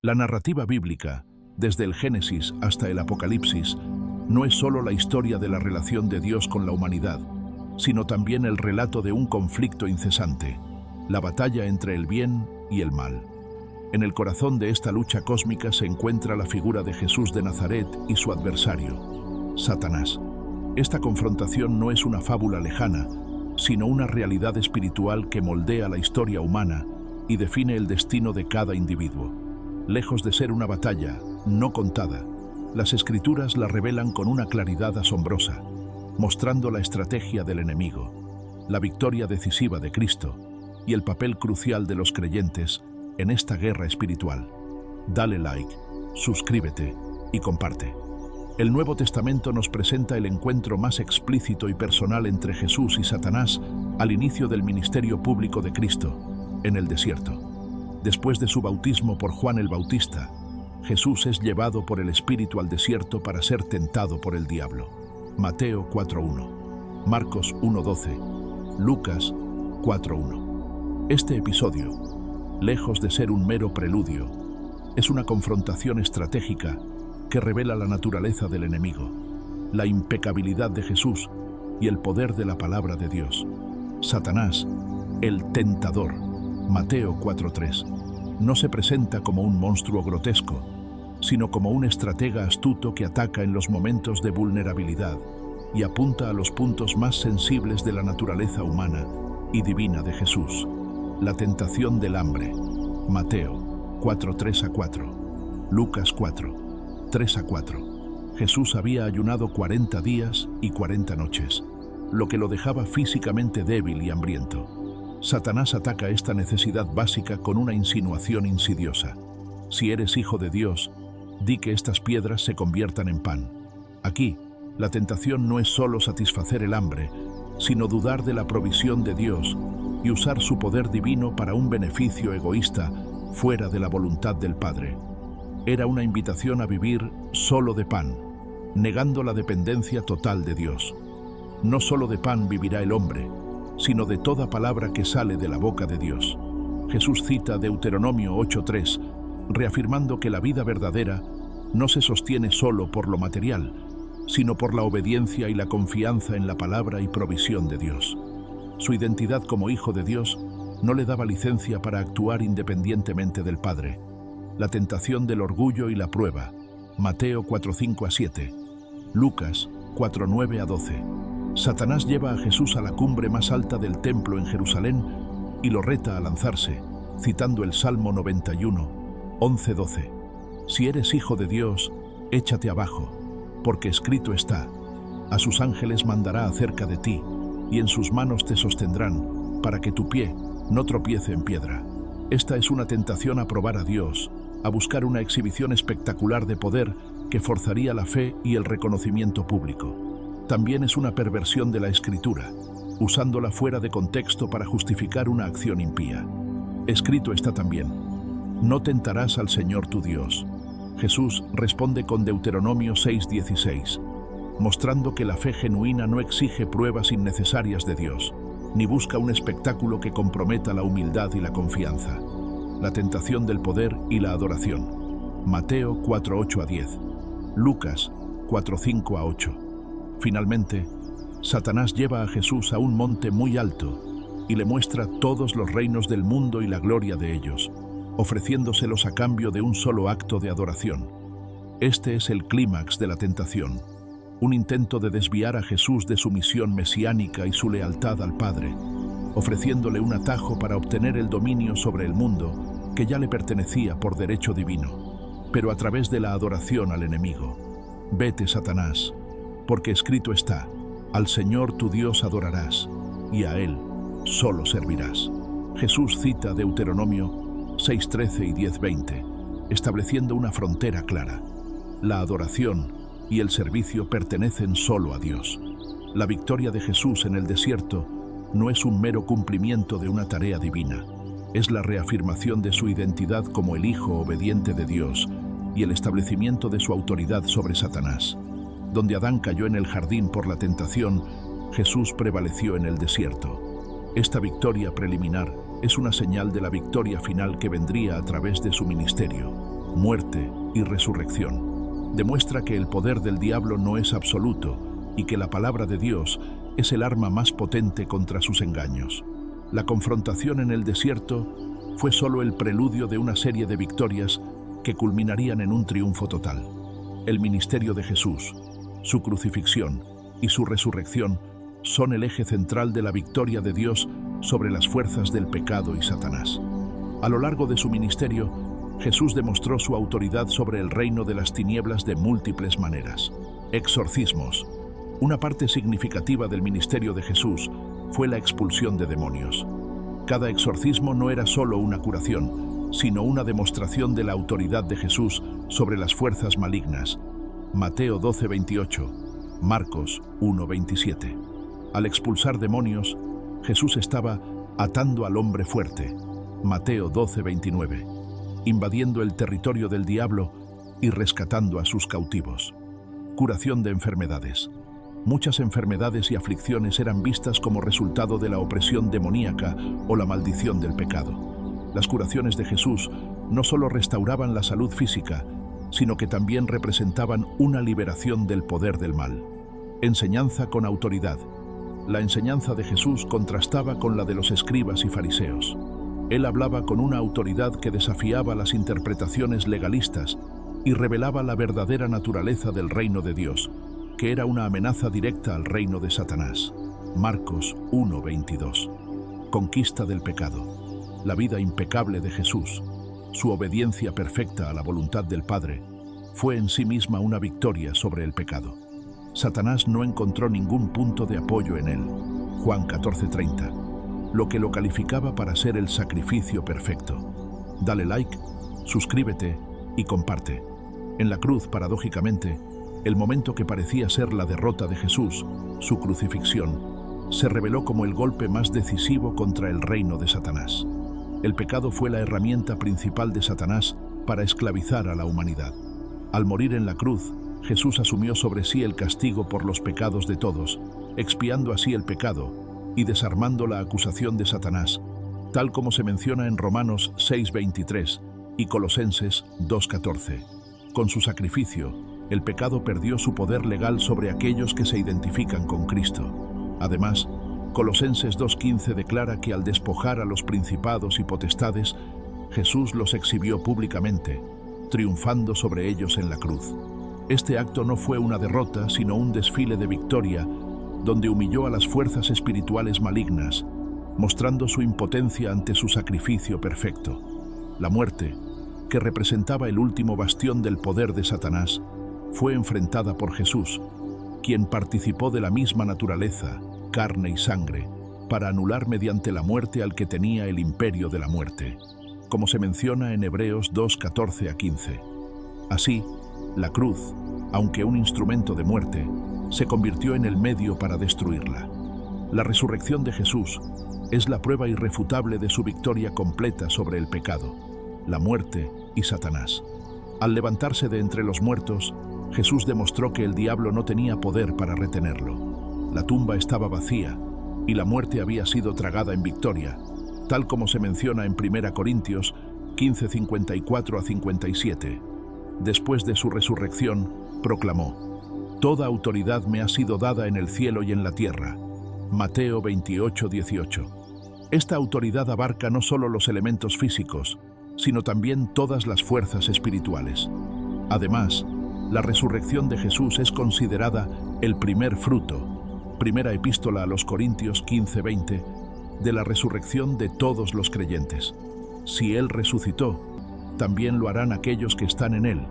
La narrativa bíblica, desde el Génesis hasta el Apocalipsis, no es solo la historia de la relación de Dios con la humanidad, sino también el relato de un conflicto incesante, la batalla entre el bien y el mal. En el corazón de esta lucha cósmica se encuentra la figura de Jesús de Nazaret y su adversario, Satanás. Esta confrontación no es una fábula lejana, sino una realidad espiritual que moldea la historia humana y define el destino de cada individuo. Lejos de ser una batalla no contada, las Escrituras la revelan con una claridad asombrosa, mostrando la estrategia del enemigo, la victoria decisiva de Cristo y el papel crucial de los creyentes en esta guerra espiritual. Dale like, suscríbete y comparte. El Nuevo Testamento nos presenta el encuentro más explícito y personal entre Jesús y Satanás al inicio del ministerio público de Cristo, en el desierto. Después de su bautismo por Juan el Bautista, Jesús es llevado por el Espíritu al desierto para ser tentado por el diablo. Mateo 4:1, Marcos 1:12, Lucas 4:1. Este episodio, lejos de ser un mero preludio, es una confrontación estratégica que revela la naturaleza del enemigo, la impecabilidad de Jesús y el poder de la palabra de Dios. Satanás, el tentador, Mateo 4:3, no se presenta como un monstruo grotesco, sino como un estratega astuto que ataca en los momentos de vulnerabilidad y apunta a los puntos más sensibles de la naturaleza humana y divina de Jesús. La tentación del hambre, Mateo 4:3-4, Lucas 4:3-4. Jesús había ayunado 40 días y 40 noches, lo que lo dejaba físicamente débil y hambriento. Satanás ataca esta necesidad básica con una insinuación insidiosa. Si eres hijo de Dios, di que estas piedras se conviertan en pan. Aquí, la tentación no es solo satisfacer el hambre, sino dudar de la provisión de Dios y usar su poder divino para un beneficio egoísta fuera de la voluntad del Padre. Era una invitación a vivir solo de pan, negando la dependencia total de Dios. No solo de pan vivirá el hombre, sino de toda palabra que sale de la boca de Dios. Jesús cita Deuteronomio 8:3, reafirmando que la vida verdadera no se sostiene solo por lo material, sino por la obediencia y la confianza en la palabra y provisión de Dios. Su identidad como hijo de Dios no le daba licencia para actuar independientemente del Padre. La tentación del orgullo y la prueba, Mateo 4:5-7, Lucas 4:9-12. Satanás lleva a Jesús a la cumbre más alta del templo en Jerusalén y lo reta a lanzarse, citando el Salmo 91:11-12. Si eres hijo de Dios, échate abajo, porque escrito está: a sus ángeles mandará acerca de ti, y en sus manos te sostendrán, para que tu pie no tropiece en piedra. Esta es una tentación a probar a Dios, a buscar una exhibición espectacular de poder que forzaría la fe y el reconocimiento público. También es una perversión de la Escritura, usándola fuera de contexto para justificar una acción impía. Escrito está también: no tentarás al Señor tu Dios. Jesús responde con Deuteronomio 6:16, mostrando que la fe genuina no exige pruebas innecesarias de Dios, ni busca un espectáculo que comprometa la humildad y la confianza. La tentación del poder y la adoración, Mateo 4:8-10, Lucas 4:5-8. Finalmente, Satanás lleva a Jesús a un monte muy alto y le muestra todos los reinos del mundo y la gloria de ellos, ofreciéndoselos a cambio de un solo acto de adoración. Este es el clímax de la tentación, un intento de desviar a Jesús de su misión mesiánica y su lealtad al Padre, ofreciéndole un atajo para obtener el dominio sobre el mundo que ya le pertenecía por derecho divino, pero a través de la adoración al enemigo. Vete, Satanás, porque escrito está: al Señor tu Dios adorarás, y a Él solo servirás. Jesús cita Deuteronomio 6:13 y 10:20, estableciendo una frontera clara. La adoración y el servicio pertenecen solo a Dios. La victoria de Jesús en el desierto no es un mero cumplimiento de una tarea divina, es la reafirmación de su identidad como el Hijo obediente de Dios y el establecimiento de su autoridad sobre Satanás. Donde Adán cayó en el jardín por la tentación, Jesús prevaleció en el desierto. Esta victoria preliminar es una señal de la victoria final que vendría a través de su ministerio. muerte y resurrección. Demuestra que el poder del diablo no es absoluto y que la palabra de Dios es el arma más potente contra sus engaños. La confrontación en el desierto fue solo el preludio de una serie de victorias que culminarían en un triunfo total. El ministerio de Jesús, su crucifixión y su resurrección son el eje central de la victoria de Dios sobre las fuerzas del pecado y Satanás. A lo largo de su ministerio, Jesús demostró su autoridad sobre el reino de las tinieblas de múltiples maneras. Exorcismos. Una parte significativa del ministerio de Jesús fue la expulsión de demonios. Cada exorcismo no era solo una curación, sino una demostración de la autoridad de Jesús sobre las fuerzas malignas. Mateo 12:28, Marcos 1:27. Al expulsar demonios, Jesús estaba atando al hombre fuerte. Mateo 12:29, invadiendo el territorio del diablo y rescatando a sus cautivos. Curación de enfermedades. Muchas enfermedades y aflicciones eran vistas como resultado de la opresión demoníaca o la maldición del pecado. Las curaciones de Jesús no solo restauraban la salud física, sino que también representaban una liberación del poder del mal. Enseñanza con autoridad. La enseñanza de Jesús contrastaba con la de los escribas y fariseos. Él hablaba con una autoridad que desafiaba las interpretaciones legalistas y revelaba la verdadera naturaleza del reino de Dios, que era una amenaza directa al reino de Satanás. Marcos 1:22. Conquista del pecado. La vida impecable de Jesús, su obediencia perfecta a la voluntad del Padre, fue en sí misma una victoria sobre el pecado. Satanás no encontró ningún punto de apoyo en él. Juan 14:30, lo que lo calificaba para ser el sacrificio perfecto. Dale like, suscríbete y comparte. En la cruz, paradójicamente, el momento que parecía ser la derrota de Jesús, su crucifixión, se reveló como el golpe más decisivo contra el reino de Satanás. El pecado fue la herramienta principal de Satanás para esclavizar a la humanidad. Al morir en la cruz, Jesús asumió sobre sí el castigo por los pecados de todos, expiando así el pecado y desarmando la acusación de Satanás, tal como se menciona en Romanos 6:23 y Colosenses 2:14. Con su sacrificio, el pecado perdió su poder legal sobre aquellos que se identifican con Cristo. Además, Colosenses 2:15 declara que al despojar a los principados y potestades, Jesús los exhibió públicamente, triunfando sobre ellos en la cruz. Este acto no fue una derrota, sino un desfile de victoria, donde humilló a las fuerzas espirituales malignas, mostrando su impotencia ante su sacrificio perfecto. La muerte, que representaba el último bastión del poder de Satanás, fue enfrentada por Jesús, quien participó de la misma naturaleza, carne y sangre, para anular mediante la muerte al que tenía el imperio de la muerte, como se menciona en Hebreos 2:14-15. Así, la cruz, aunque un instrumento de muerte, se convirtió en el medio para destruirla. La resurrección de Jesús es la prueba irrefutable de su victoria completa sobre el pecado, la muerte y Satanás. Al levantarse de entre los muertos, Jesús demostró que el diablo no tenía poder para retenerlo. La tumba estaba vacía y la muerte había sido tragada en victoria, tal como se menciona en 1 Corintios 15:54-57. Después de su resurrección, proclamó: «Toda autoridad me ha sido dada en el cielo y en la tierra». Mateo 28:18. Esta autoridad abarca no solo los elementos físicos, sino también todas las fuerzas espirituales. Además, la resurrección de Jesús es considerada el primer fruto, primera epístola a los Corintios 15:20, de la resurrección de todos los creyentes. Si Él resucitó, también lo harán aquellos que están en Él,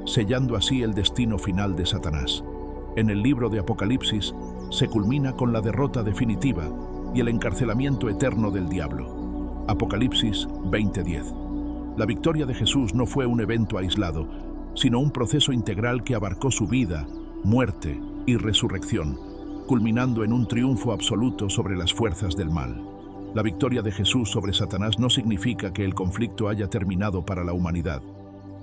sellando así el destino final de Satanás. En el libro de Apocalipsis se culmina con la derrota definitiva y el encarcelamiento eterno del diablo. Apocalipsis 20:10. La victoria de Jesús no fue un evento aislado, sino un proceso integral que abarcó su vida, muerte y resurrección, culminando en un triunfo absoluto sobre las fuerzas del mal. La victoria de Jesús sobre Satanás no significa que el conflicto haya terminado para la humanidad.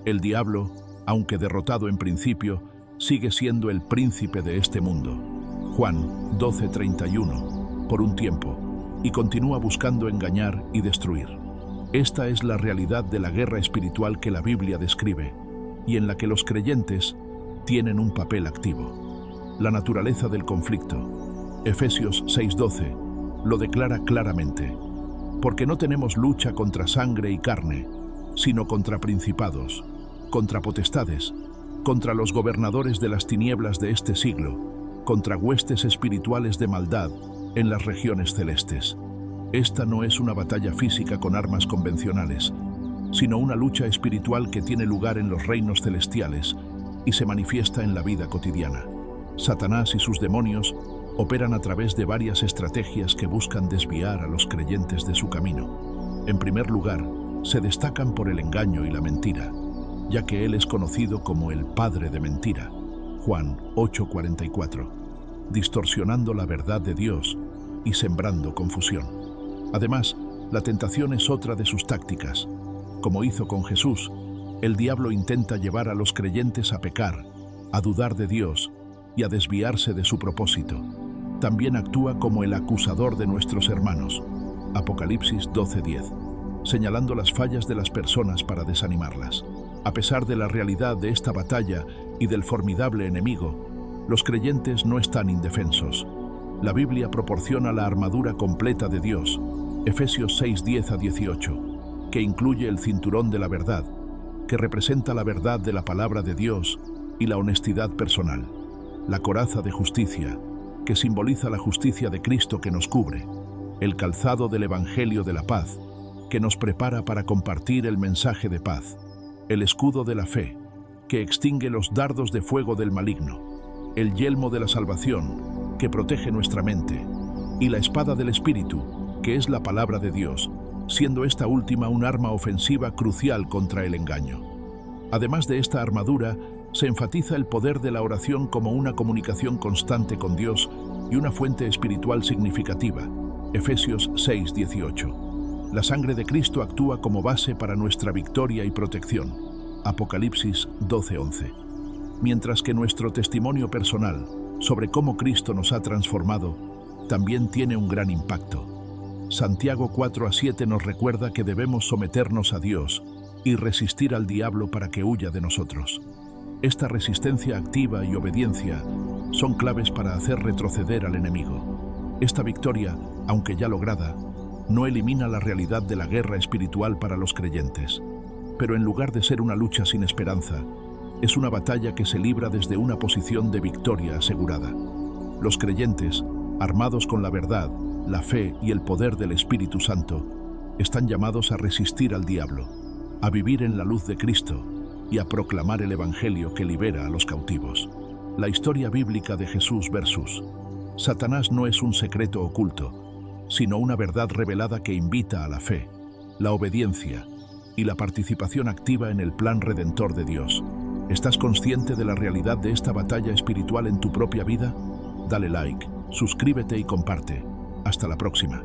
El diablo, aunque derrotado en principio, sigue siendo el príncipe de este mundo. Juan 12:31, por un tiempo, y continúa buscando engañar y destruir. Esta es la realidad de la guerra espiritual que la Biblia describe y en la que los creyentes tienen un papel activo. La naturaleza del conflicto. Efesios 6:12 lo declara claramente. Porque no tenemos lucha contra sangre y carne, sino contra principados, contra potestades, contra los gobernadores de las tinieblas de este siglo, contra huestes espirituales de maldad en las regiones celestes. Esta no es una batalla física con armas convencionales, sino una lucha espiritual que tiene lugar en los reinos celestiales y se manifiesta en la vida cotidiana. Satanás y sus demonios operan a través de varias estrategias que buscan desviar a los creyentes de su camino. En primer lugar, se destacan por el engaño y la mentira, ya que él es conocido como el padre de mentira, Juan 8:44, distorsionando la verdad de Dios y sembrando confusión. Además, la tentación es otra de sus tácticas. Como hizo con Jesús, el diablo intenta llevar a los creyentes a pecar, a dudar de Dios y a desviarse de su propósito. También actúa como el acusador de nuestros hermanos, Apocalipsis 12:10, señalando las fallas de las personas para desanimarlas. A pesar de la realidad de esta batalla y del formidable enemigo, los creyentes no están indefensos. La Biblia proporciona la armadura completa de Dios, Efesios 6:10-18, que incluye el cinturón de la verdad, que representa la verdad de la palabra de Dios y la honestidad personal, la coraza de justicia, que simboliza la justicia de Cristo que nos cubre, el calzado del Evangelio de la paz, que nos prepara para compartir el mensaje de paz, el escudo de la fe, que extingue los dardos de fuego del maligno, el yelmo de la salvación, que protege nuestra mente, y la espada del Espíritu, que es la palabra de Dios, siendo esta última un arma ofensiva crucial contra el engaño. Además de esta armadura, se enfatiza el poder de la oración como una comunicación constante con Dios y una fuente espiritual significativa, Efesios 6:18. La sangre de Cristo actúa como base para nuestra victoria y protección, Apocalipsis 12:11. Mientras que nuestro testimonio personal sobre cómo Cristo nos ha transformado también tiene un gran impacto. Santiago 4:7 nos recuerda que debemos someternos a Dios y resistir al diablo para que huya de nosotros. Esta resistencia activa y obediencia son claves para hacer retroceder al enemigo. Esta victoria, aunque ya lograda, no elimina la realidad de la guerra espiritual para los creyentes. Pero en lugar de ser una lucha sin esperanza, es una batalla que se libra desde una posición de victoria asegurada. Los creyentes, armados con la verdad, la fe y el poder del Espíritu Santo, están llamados a resistir al diablo, a vivir en la luz de Cristo y a proclamar el Evangelio que libera a los cautivos. La historia bíblica de Jesús versus Satanás no es un secreto oculto, sino una verdad revelada que invita a la fe, la obediencia y la participación activa en el plan redentor de Dios. ¿Estás consciente de la realidad de esta batalla espiritual en tu propia vida? Dale like, suscríbete y comparte. Hasta la próxima.